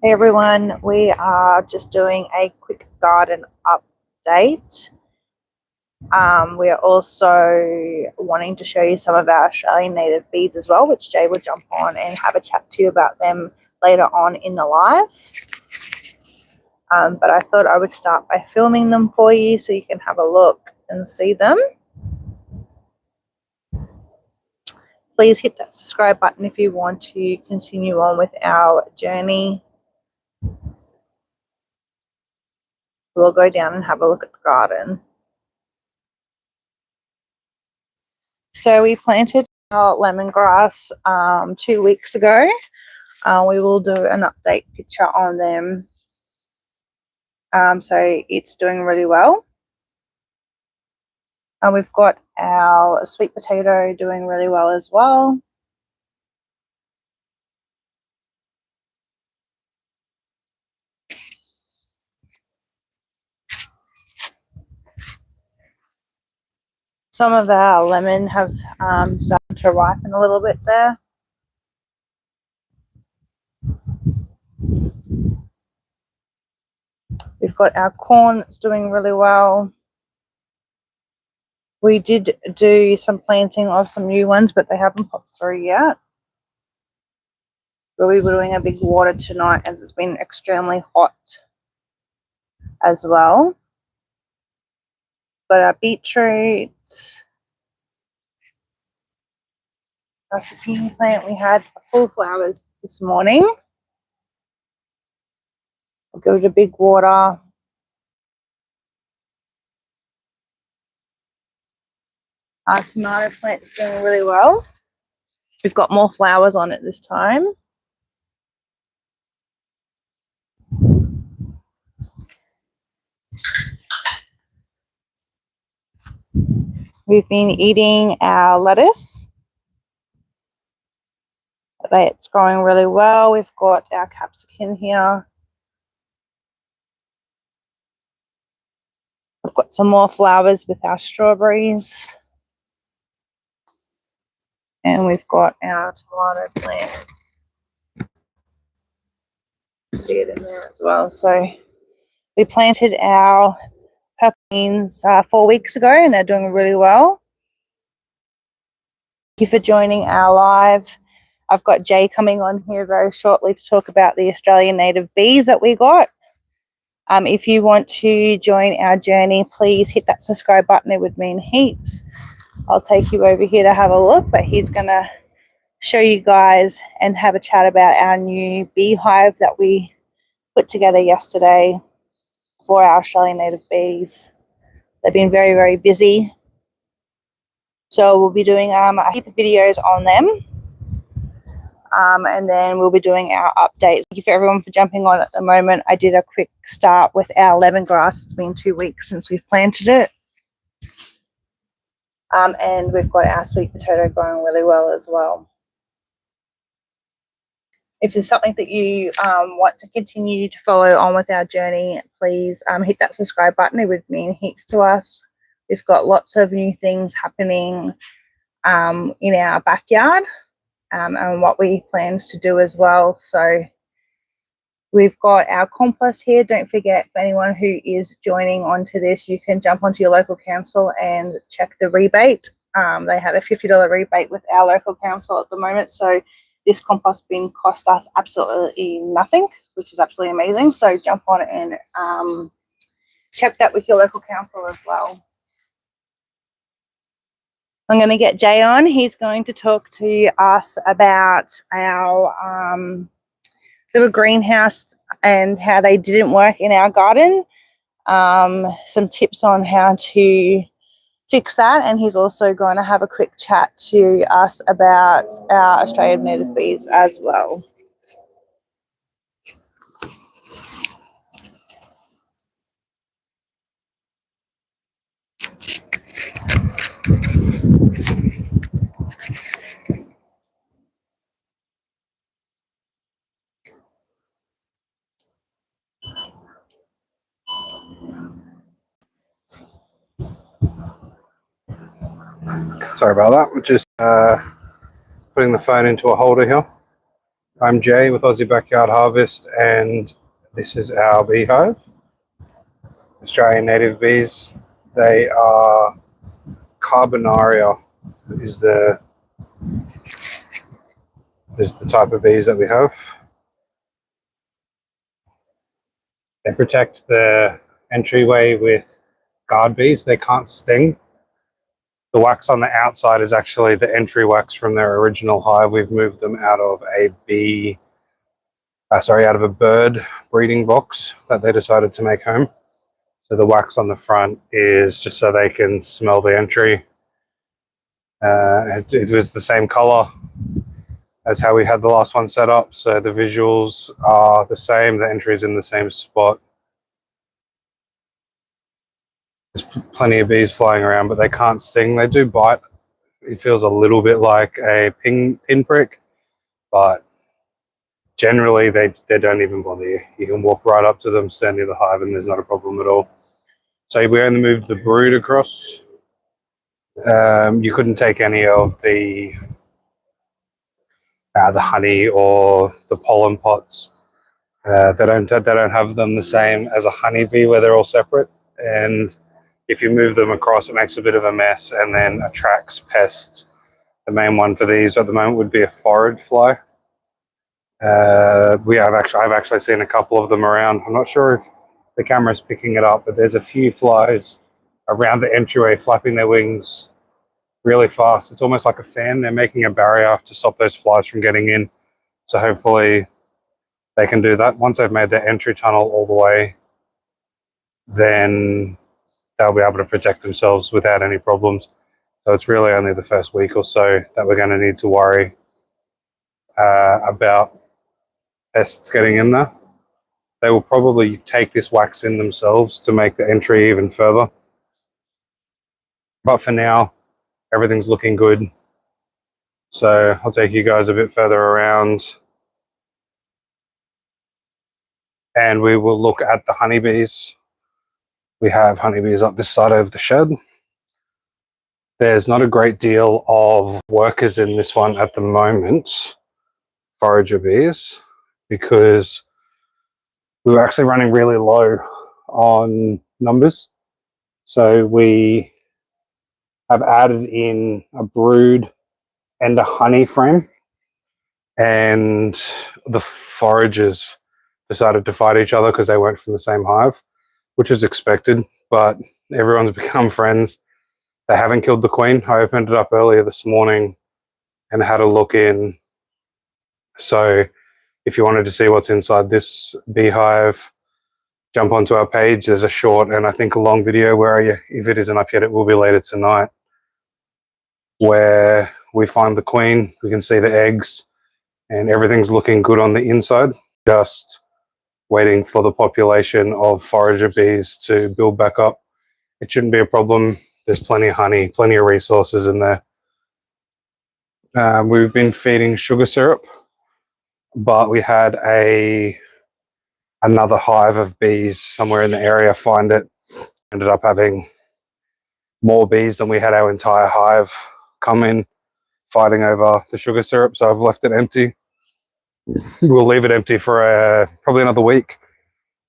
Hey everyone, we are just doing a quick garden update. We are also wanting to show you some of our Australian native bees as well, which Jay will jump on and have a chat to you about them later on in the live. But I thought I would start by filming them for you so you can have a look and see them. Please hit that subscribe button if you want to continue on with our journey. We'll go down and have a look at the garden. So we planted our lemongrass 2 weeks ago. We will do an update picture on them. So it's doing really well. And we've got our sweet potato doing really well as well. Some of our lemon have started to ripen a little bit there. We've got our corn that's doing really well. We did do some planting of some new ones, but they haven't popped through yet. We'll be doing a big water tonight as it's been extremely hot as well. But our beetroot, our zucchini plant, we had full flowers this morning. We'll go to big water. Our tomato plant is doing really well. We've got more flowers on it this time. We've been eating our lettuce. It's growing really well. We've got our capsicum here. We've got some more flowers with our strawberries. And we've got our tomato plant. See it in there as well. So we planted our purple beans 4 weeks ago and they're doing really well. Thank you for joining our live. I've got Jay coming on here very shortly to talk about the Australian native bees that we got. If you want to join our journey, please hit that subscribe button. It would mean heaps. I'll take you over here to have a look, but he's going to show you guys and have a chat about our new beehive that we put together yesterday for our Australian native bees. They've been very, very busy. So we'll be doing a heap of videos on them. And then we'll be doing our updates. Thank you for everyone for jumping on at the moment. I did a quick start with our lemongrass. It's been 2 weeks since we've planted it. And we've got our sweet potato growing really well as well. If there's something that you want to continue to follow on with our journey, please hit that subscribe button. It would mean heaps to us. We've got lots of new things happening in our backyard and what we plan to do as well. So We've got our compost here. Don't forget, for anyone who is joining onto this, you can jump onto your local council and check the rebate. They have a $50 rebate with our local council at the moment. So this compost bin cost us absolutely nothing, which is absolutely amazing. So jump on and check that with your local council as well. I'm going to get Jay on. He's going to talk to us about our little greenhouse and how they didn't work in our garden. Some tips on how to fix that, and he's also going to have a quick chat to us about our Australian native bees as well. Sorry about that. We're just putting the phone into a holder here. I'm Jay with Aussie Backyard Harvest, and this is our beehive. Australian native bees. They are Carbonaria is the type of bees that we have. They protect the entryway with guard bees. They can't sting. The wax on the outside is actually the entry wax from their original hive. We've moved them out of out of a bird breeding box that they decided to make home. So the wax on the front is just so they can smell the entry. It was the same color as how we had the last one set up. So the visuals are the same. The entry is in the same spot. There's plenty of bees flying around, but they can't sting. They do bite. It feels a little bit like a pinprick, but generally they don't even bother you. You can walk right up to them, stand near the hive, and there's not a problem at all. So we only moved the brood across. You couldn't take any of the honey or the pollen pots. They don't have them the same as a honeybee where they're all separate, and if you move them across, it makes a bit of a mess and then attracts pests. The main one for these at the moment would be a forage fly. I've actually seen a couple of them around. I'm not sure if the camera's picking it up, but there's a few flies around the entryway flapping their wings really fast. It's almost like a fan. They're making a barrier to stop those flies from getting in. So hopefully they can do that. Once they've made their entry tunnel all the way, then they'll be able to protect themselves without any problems. So it's really only the first week or so that we're going to need to worry about pests getting in there. They will probably take this wax in themselves to make the entry even further. But for now, everything's looking good. So I'll take you guys a bit further around and we will look at the honeybees. We have honeybees up this side of the shed. There's not a great deal of workers in this one at the moment, forager bees, because we were actually running really low on numbers. So we have added in a brood and a honey frame, and the foragers decided to fight each other because they weren't from the same hive, which is expected, but everyone's become friends. They haven't killed the queen. I opened it up earlier this morning and had a look in. So if you wanted to see what's inside this beehive, jump onto our page. There's a short and I think a long video where, if it isn't up yet, it will be later tonight, where we find the queen. We can see the eggs and everything's looking good on the inside. Just waiting for the population of forager bees to build back up. It shouldn't be a problem. There's plenty of honey, plenty of resources in there. We've been feeding sugar syrup, but we had another hive of bees somewhere in the area find it. Ended up having more bees than we had our entire hive come in, fighting over the sugar syrup, so I've left it empty. we'll leave it empty for probably another week,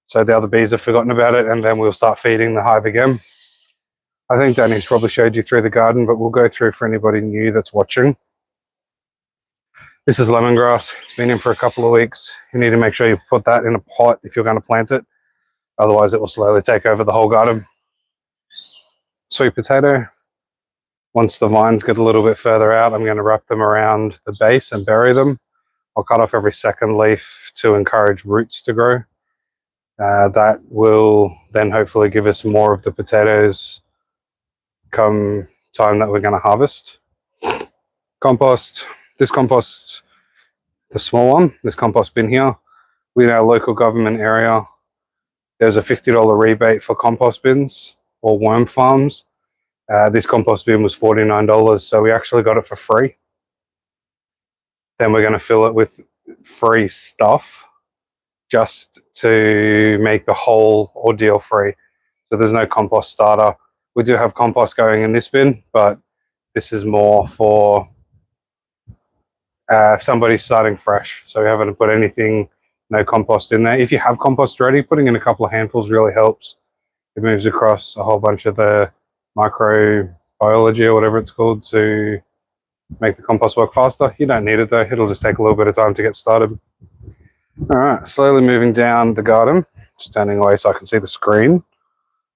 so the other bees have forgotten about it, and then we'll start feeding the hive again. I think Danny's probably showed you through the garden, but we'll go through for anybody new that's watching. This is lemongrass. It's been in for a couple of weeks. You need to make sure you put that in a pot if you're going to plant it. Otherwise, it will slowly take over the whole garden. Sweet potato. Once the vines get a little bit further out, I'm going to wrap them around the base and bury them. I'll cut off every second leaf to encourage roots to grow. That will then hopefully give us more of the potatoes come time that we're going to harvest. Compost. This compost, the small one, this compost bin here, within our local government area, there's a $50 rebate for compost bins or worm farms. This compost bin was $49, so we actually got it for free. Then we're going to fill it with free stuff just to make the whole ordeal free. So there's no compost starter. We do have compost going in this bin, but this is more for somebody starting fresh. So we haven't put anything, no compost in there. If you have compost ready, putting in a couple of handfuls really helps. It moves across a whole bunch of the microbiology or whatever it's called to make the compost work faster. You don't need it though. It'll just take a little bit of time to get started. All right, slowly moving down the garden, standing away so I can see the screen.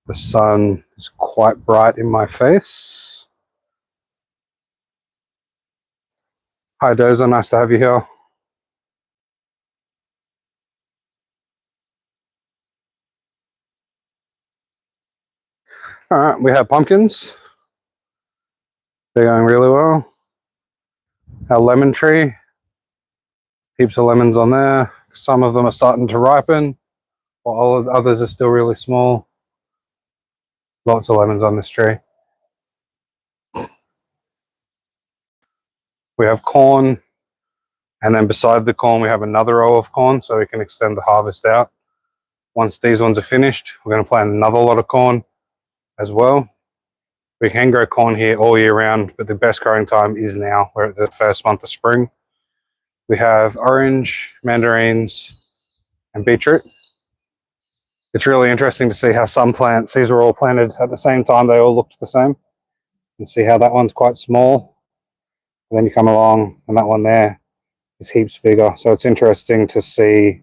The sun is quite bright in my face. Hi Dozer, nice to have you here. All right, we have pumpkins. They're going really well. Our lemon tree, heaps of lemons on there. Some of them are starting to ripen, while all the others are still really small. Lots of lemons on this tree. We have corn, and then beside the corn we have another row of corn so we can extend the harvest out. Once these ones are finished, we're going to plant another lot of corn as well. We can grow corn here all year round, but the best growing time is now. We're at the first month of spring. We have orange, mandarins, and beetroot. It's really interesting to see how some plants, these were all planted at the same time, they all looked the same. You can see how that one's quite small. And then you come along and that one there is heaps bigger. So it's interesting to see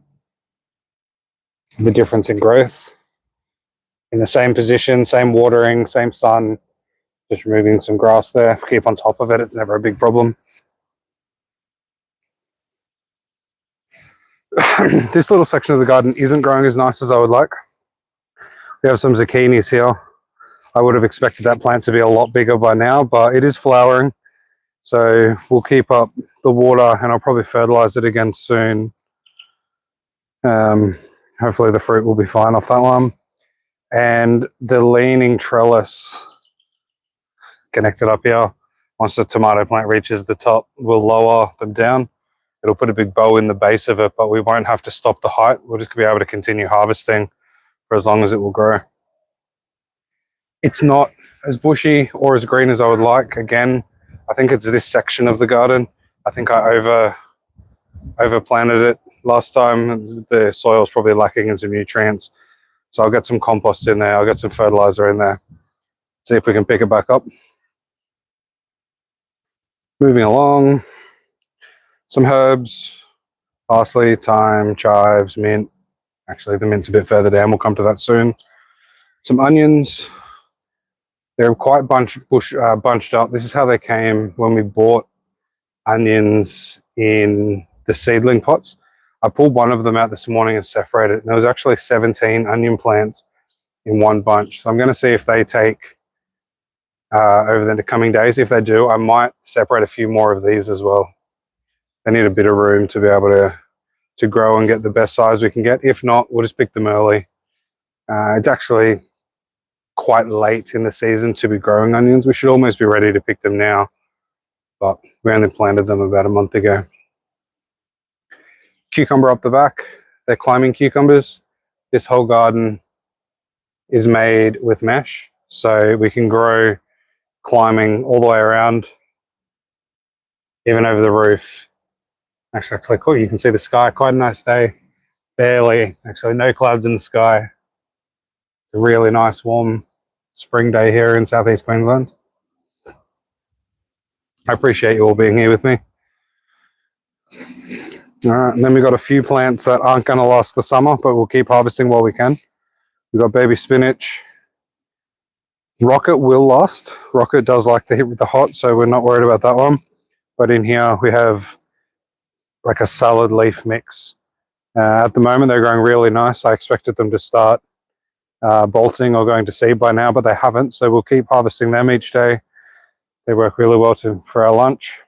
the difference in growth. In the same position, same watering, same sun, just removing some grass there. If we keep on top of it, it's never a big problem. This little section of the garden isn't growing as nice as I would like. We have some zucchinis here. I would have expected that plant to be a lot bigger by now, but it is flowering. So we'll keep up the water and I'll probably fertilize it again soon. Hopefully the fruit will be fine off that one. And the leaning trellis connected up here, once the tomato plant reaches the top, we'll lower them down. It'll put a big bow in the base of it, but we won't have to stop the height. We'll just be able to continue harvesting for as long as it will grow. It's not as bushy or as green as I would like. Again, I think it's this section of the garden. I think I over planted it last time. The soil's probably lacking in some nutrients. So I'll get some compost in there. I'll get some fertilizer in there. See if we can pick it back up. Moving along. Some herbs. Parsley, thyme, chives, mint. Actually, the mint's a bit further down. We'll come to that soon. Some onions. They're quite bunched up. This is how they came when we bought onions in the seedling pots. I pulled one of them out this morning and separated it. And there was actually 17 onion plants in one bunch. So I'm going to see if they take over the coming days. If they do, I might separate a few more of these as well. They need a bit of room to be able to grow and get the best size we can get. If not, we'll just pick them early. It's actually quite late in the season to be growing onions. We should almost be ready to pick them now, but we only planted them about a month ago. Cucumber up the back. They're climbing cucumbers. This whole garden is made with mesh, so we can grow climbing all the way around, even over the roof. Actually, cool. You can see the sky. Quite a nice day. Barely, actually, no clouds in the sky. It's a really nice, warm spring day here in southeast Queensland. I appreciate you all being here with me. All right, and then we've got a few plants that aren't going to last the summer, but we'll keep harvesting while we can. We've got baby spinach. Rocket will last. Rocket does like to hit with the hot, so we're not worried about that one. But in here we have like a salad leaf mix. At the moment they're growing really nice. I expected them to start bolting or going to seed by now, but they haven't, so we'll keep harvesting them each day. They work really well for our lunch.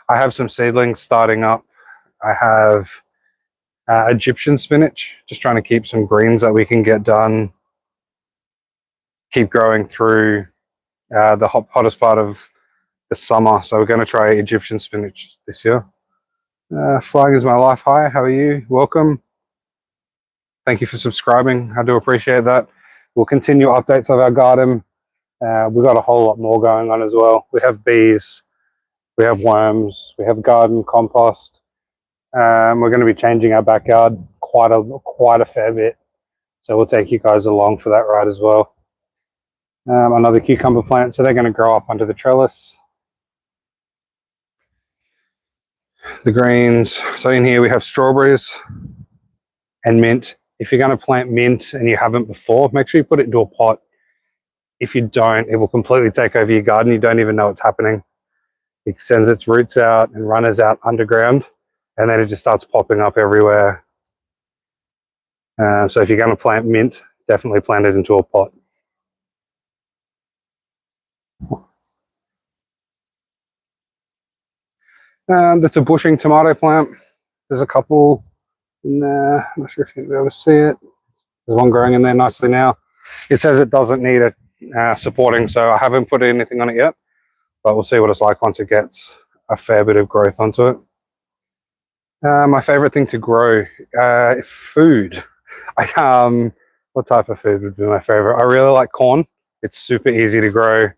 I have some seedlings starting up. I have Egyptian spinach, just trying to keep some greens that we can get done, keep growing through the hottest part of the summer. So we're going to try Egyptian spinach this year. Flying is my life. Hi, how are you? Welcome. Thank you for subscribing. I do appreciate that. We'll continue updates of our garden. We've got a whole lot more going on as well. We have bees, we have worms, we have garden compost. We're going to be changing our backyard quite a fair bit. So we'll take you guys along for that ride as well. Another cucumber plant, so they're going to grow up under the trellis. The greens. So in here we have strawberries and mint. If you're going to plant mint and you haven't before, make sure you put it into a pot. If you don't, it will completely take over your garden. You don't even know what's happening. It sends its roots out and runners out underground, and then it just starts popping up everywhere. So if you're going to plant mint, definitely plant it into a pot. That's a bushing tomato plant. There's a couple in there. I'm not sure if you'll be able to see it. There's one growing in there nicely now. It says it doesn't need a supporting, so I haven't put anything on it yet, but we'll see what it's like once it gets a fair bit of growth onto it. My favorite thing to grow, food. What type of food would be my favorite? I really like corn. It's super easy to grow,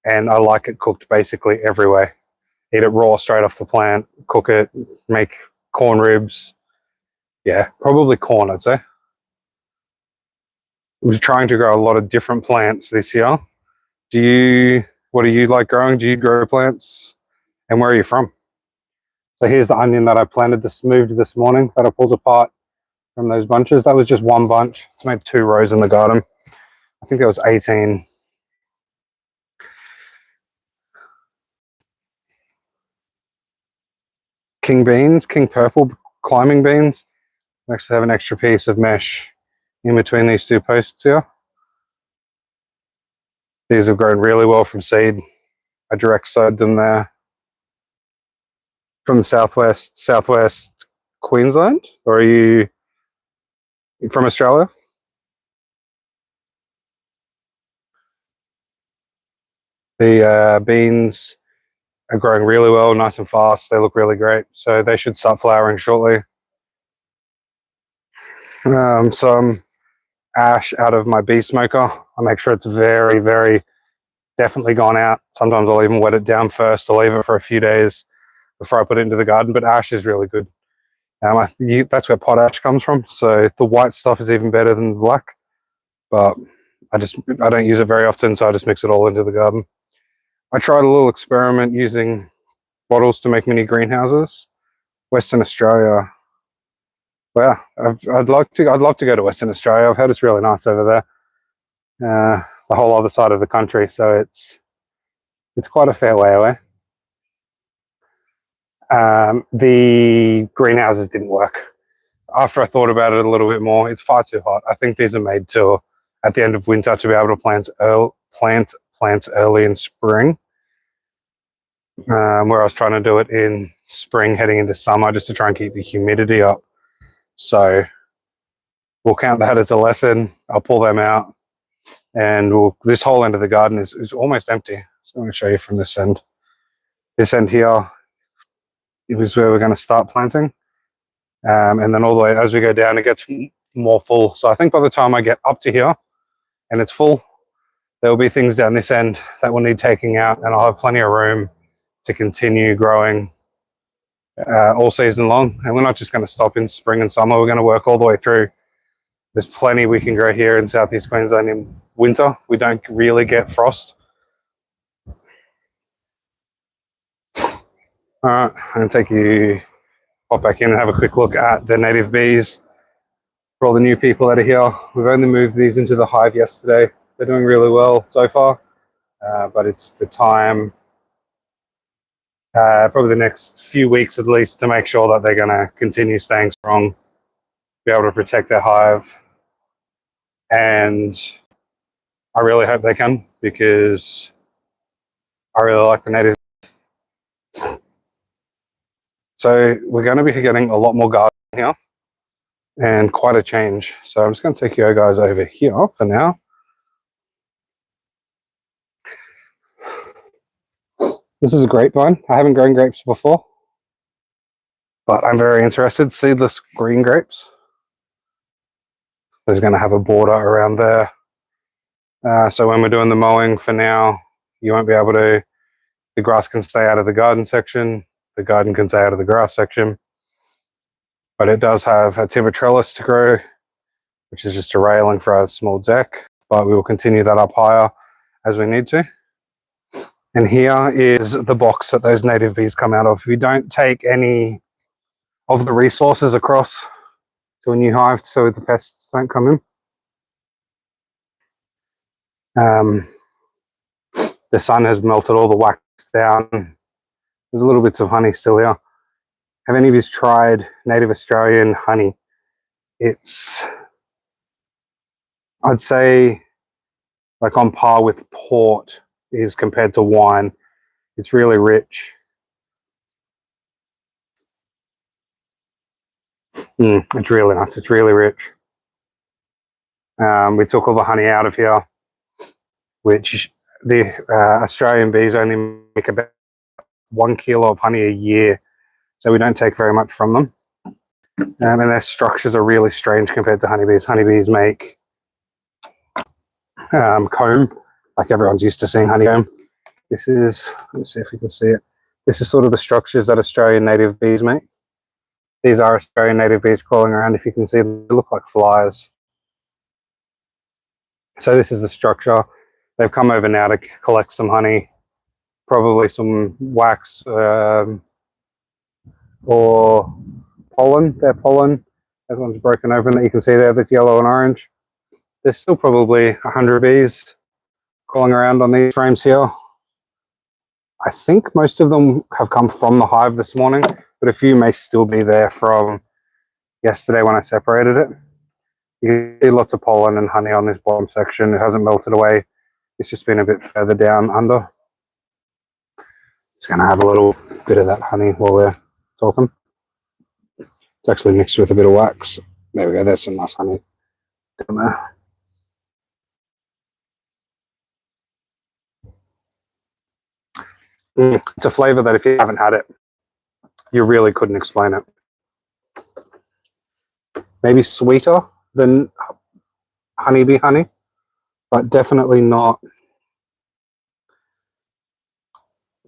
and I like it cooked basically every way. Eat it raw, straight off the plant, cook it, make corn ribs. Yeah, probably corn, I'd say. I was trying to grow a lot of different plants this year. What do you like growing? Do you grow plants? And where are you from? So here's the onion that I moved this morning, that I pulled apart from those bunches. That was just one bunch. It's made 2 rows in the garden. I think there was 18. King purple climbing beans. I actually have an extra piece of mesh in between these 2 posts here. These have grown really well from seed. I direct sowed them there. From the southwest Queensland, or are you from Australia? The beans are growing really well, nice and fast. They look really great, so they should start flowering shortly. Some ash out of my bee smoker. I make sure it's very, very definitely gone out. Sometimes I'll even wet it down first. I'll leave it for a few days before I put it into the garden, but ash is really good. That's where potash comes from, so the white stuff is even better than the black, but I don't use it very often, so I just mix it all into the garden. I tried a little experiment using bottles to make mini greenhouses. Western Australia. Wow, I'd love to go to Western Australia. I've heard it's really nice over there. The whole other side of the country, so it's quite a fair way away. The greenhouses didn't work. After I thought about it a little bit more, it's far too hot. I think these are made to, at the end of winter, to be able to plant plants early in spring. Where I was trying to do it in spring heading into summer, just to try and keep the humidity up. So we'll count that as a lesson. I'll pull them out, and this whole end of the garden is almost empty. So I'm going to show you from this end. This end here is where we're going to start planting. And then all the way as we go down, it gets more full. So I think by the time I get up to here and it's full, there will be things down this end that will need taking out, and I'll have plenty of room to continue growing all season long. And we're not just going to stop in spring and summer. We're going to work all the way through. There's plenty we can grow here in southeast Queensland in winter. We don't really get frost. All right, I'm going to take you, pop back in and have a quick look at the native bees. For all the new people that are here, we've only moved these into the hive yesterday. They're doing really well so far, but it's the time, probably the next few weeks at least, to make sure that they're going to continue staying strong, be able to protect their hive. And I really hope they can, because I really like the native. So we're going to be getting a lot more garden here and quite a change. So I'm just going to take you guys over here for now. This is a grapevine. I haven't grown grapes before, but I'm very interested. Seedless green grapes. There's going to have a border around there. So when we're doing the mowing for now, you won't be able to, the grass can stay out of the garden section, the garden can stay out of the grass section. But it does have a timber trellis to grow, which is just a railing for our small deck, but we will continue that up higher as we need to. And here is the box that those native bees come out of. If you don't take any of the resources across to a new hive so the pests don't come in. The sun has melted all the wax down. There's a little bits of honey still here. Have any of you tried native Australian honey? It's, I'd say, like on par with port is compared to wine. It's really rich. It's really nice. It's really rich. We took all the honey out of here, which the Australian bees only make about 1 kilo of honey a year, so we don't take very much from them. And their structures are really strange compared to honeybees. Honeybees make comb, like everyone's used to seeing honeycomb. This is, let me see if you can see it. This is sort of the structures that Australian native bees make. These are Australian native bees crawling around. If you can see, they look like flies. So this is the structure. They've come over now to collect some honey, probably some wax or pollen. Their pollen. Everyone's broken open that you can see there, that's yellow and orange. There's still probably 100 bees crawling around on these frames here. I think most of them have come from the hive this morning, but a few may still be there from yesterday when I separated it. You can see lots of pollen and honey on this bottom section. It hasn't melted away. It's just been a bit further down under. Just going to have a little bit of that honey while we're talking. It's actually mixed with a bit of wax. There we go. There's some nice honey down there. It's a flavour that if you haven't had it, you really couldn't explain it. Maybe sweeter than honeybee honey, but definitely not.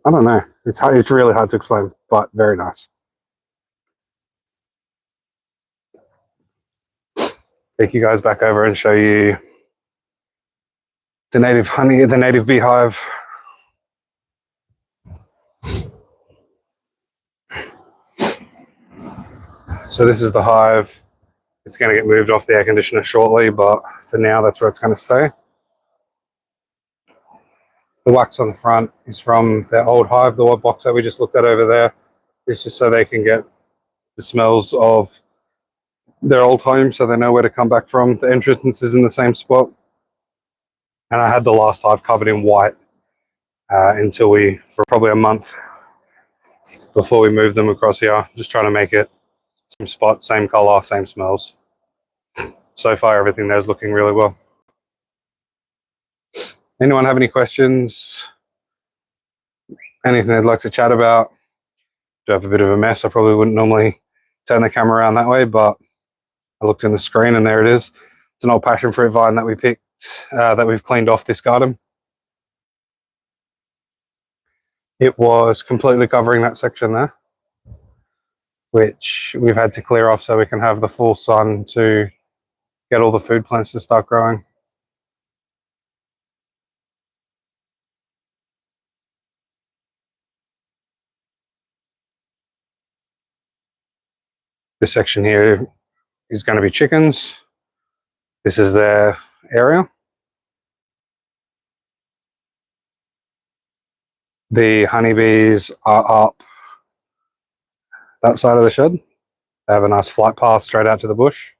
I don't know. It's really hard to explain, but very nice. Take you guys back over and show you the native honey, the native beehive. So this is the hive. It's going to get moved off the air conditioner shortly, but for now that's where it's going to stay. The wax on the front is from their old hive, the old box that we just looked at over there. It's just so they can get the smells of their old home, so they know where to come back from. The entrance is in the same spot. And I had the last hive covered in white until for probably a month before we moved them across here. Just trying to make it same spot, same color, same smells. So far, everything there is looking really well. Anyone have any questions? Anything they'd like to chat about? Do have a bit of a mess. I probably wouldn't normally turn the camera around that way, but I looked in the screen and there it is. It's an old passion fruit vine that we picked, that we've cleaned off this garden. It was completely covering that section there. which we've had to clear off so we can have the full sun to get all the food plants to start growing. This section here is going to be chickens. This is their area. The honeybees are up that side of the shed. They have a nice flight path straight out to the bush.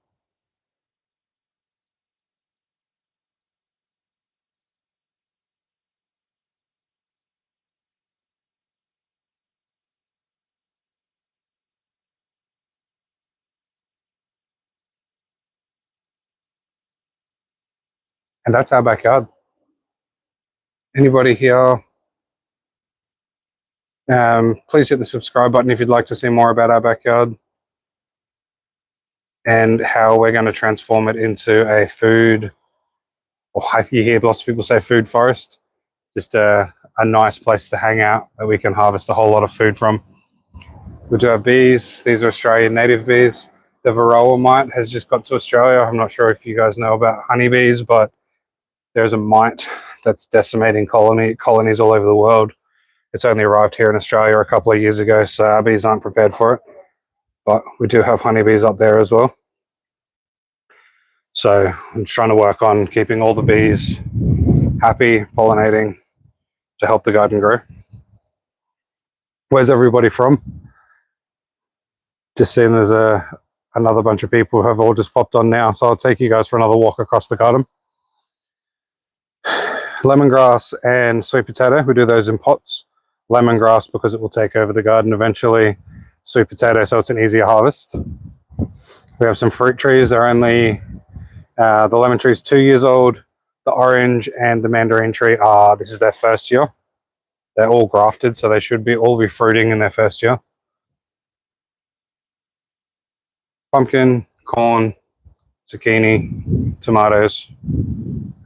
And that's our backyard. Anybody here, please hit the subscribe button if you'd like to see more about our backyard and how we're going to transform it into a food, or you hear lots of people say food forest, just a nice place to hang out that we can harvest a whole lot of food from. We do have bees. These are Australian native bees. The varroa mite has just got to Australia. I'm not sure if you guys know about honeybees, but there's a mite that's decimating colonies all over the world. It's only arrived here in Australia a couple of years ago, so our bees aren't prepared for it. But we do have honeybees up there as well. So I'm trying to work on keeping all the bees happy, pollinating, to help the garden grow. Where's everybody from? Just seeing there's another bunch of people who have all just popped on now, so I'll take you guys for another walk across the garden. Lemongrass and sweet potato, we do those in pots. Lemongrass because it will take over the garden eventually. Sweet potato, so it's an easier harvest. We have some fruit trees. They're only, the lemon tree is 2 years old. The orange and the mandarin tree are, this is their first year. They're all grafted, so they should all be fruiting in their first year. Pumpkin, corn, zucchini, tomatoes.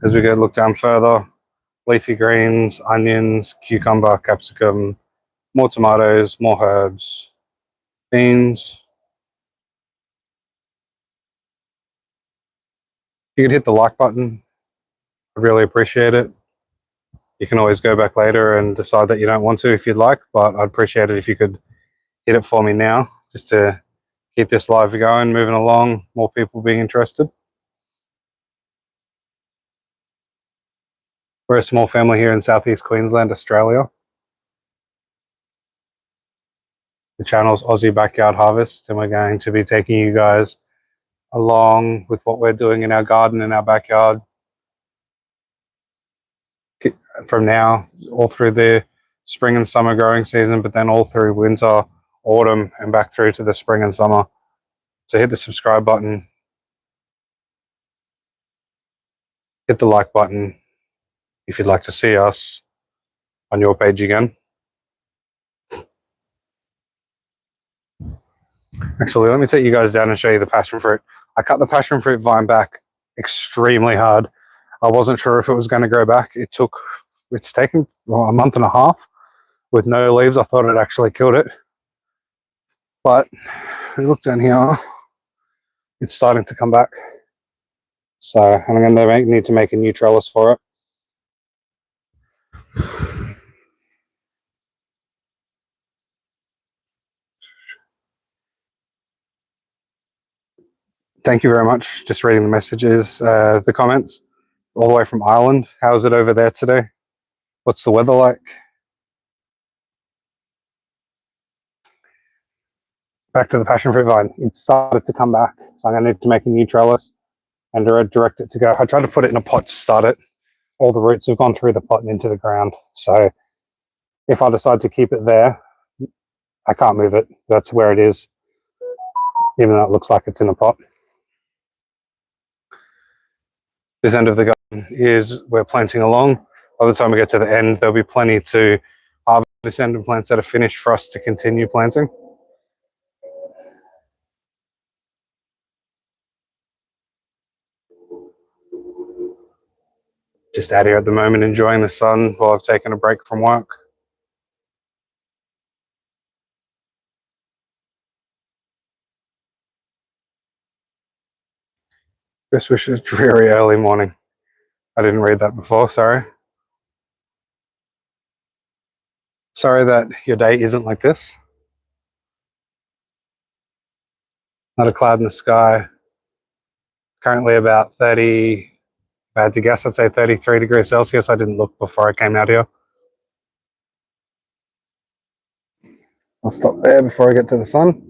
As we go look down further, leafy greens, onions, cucumber, capsicum, more tomatoes, more herbs, beans. If you could hit the like button, I'd really appreciate it. You can always go back later and decide that you don't want to if you'd like, but I'd appreciate it if you could hit it for me now, just to keep this live going, moving along, more people being interested. We're a small family here in Southeast Queensland, Australia. The channel's Aussie Backyard Harvest, and we're going to be taking you guys along with what we're doing in our garden, in our backyard, from now all through the spring and summer growing season, but then all through winter, autumn, and back through to the spring and summer. So hit the subscribe button, hit the like button if you'd like to see us on your page again. Actually, let me take you guys down and show you the passion fruit. I cut the passion fruit vine back extremely hard. I wasn't sure if it was going to grow back. It's taken a month and a half with no leaves. I thought it actually killed it. But if we look down here, it's starting to come back. So I'm going to need to make a new trellis for it. Thank you very much. Just reading the messages, the comments, all the way from Ireland. How's it over there today? What's the weather like? Back to the passion fruit vine. It started to come back, so I'm going to need to make a new trellis and direct it to go. I tried to put it in a pot to start it. All the roots have gone through the pot and into the ground. So if I decide to keep it there, I can't move it. That's where it is, even though it looks like it's in a pot. This end of the garden is we're planting along. By the time we get to the end, there'll be plenty to harvest this end of plants that are finished for us to continue planting. Just out here at the moment, enjoying the sun while I've taken a break from work. Best wishes, dreary early morning. I didn't read that before, sorry. Sorry that your day isn't like this. Not a cloud in the sky. Currently about 30, if I had to guess, I'd say 33 degrees Celsius. I didn't look before I came out here. I'll stop there before I get to the sun.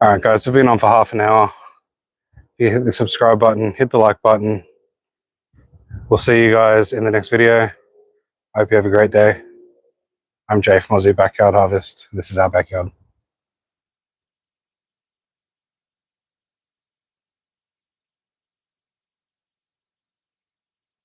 Alright guys, we've been on for half an hour. If you hit the subscribe button, hit the like button. We'll see you guys in the next video. I hope you have a great day. I'm Jay from Aussie Backyard Harvest. This is our backyard.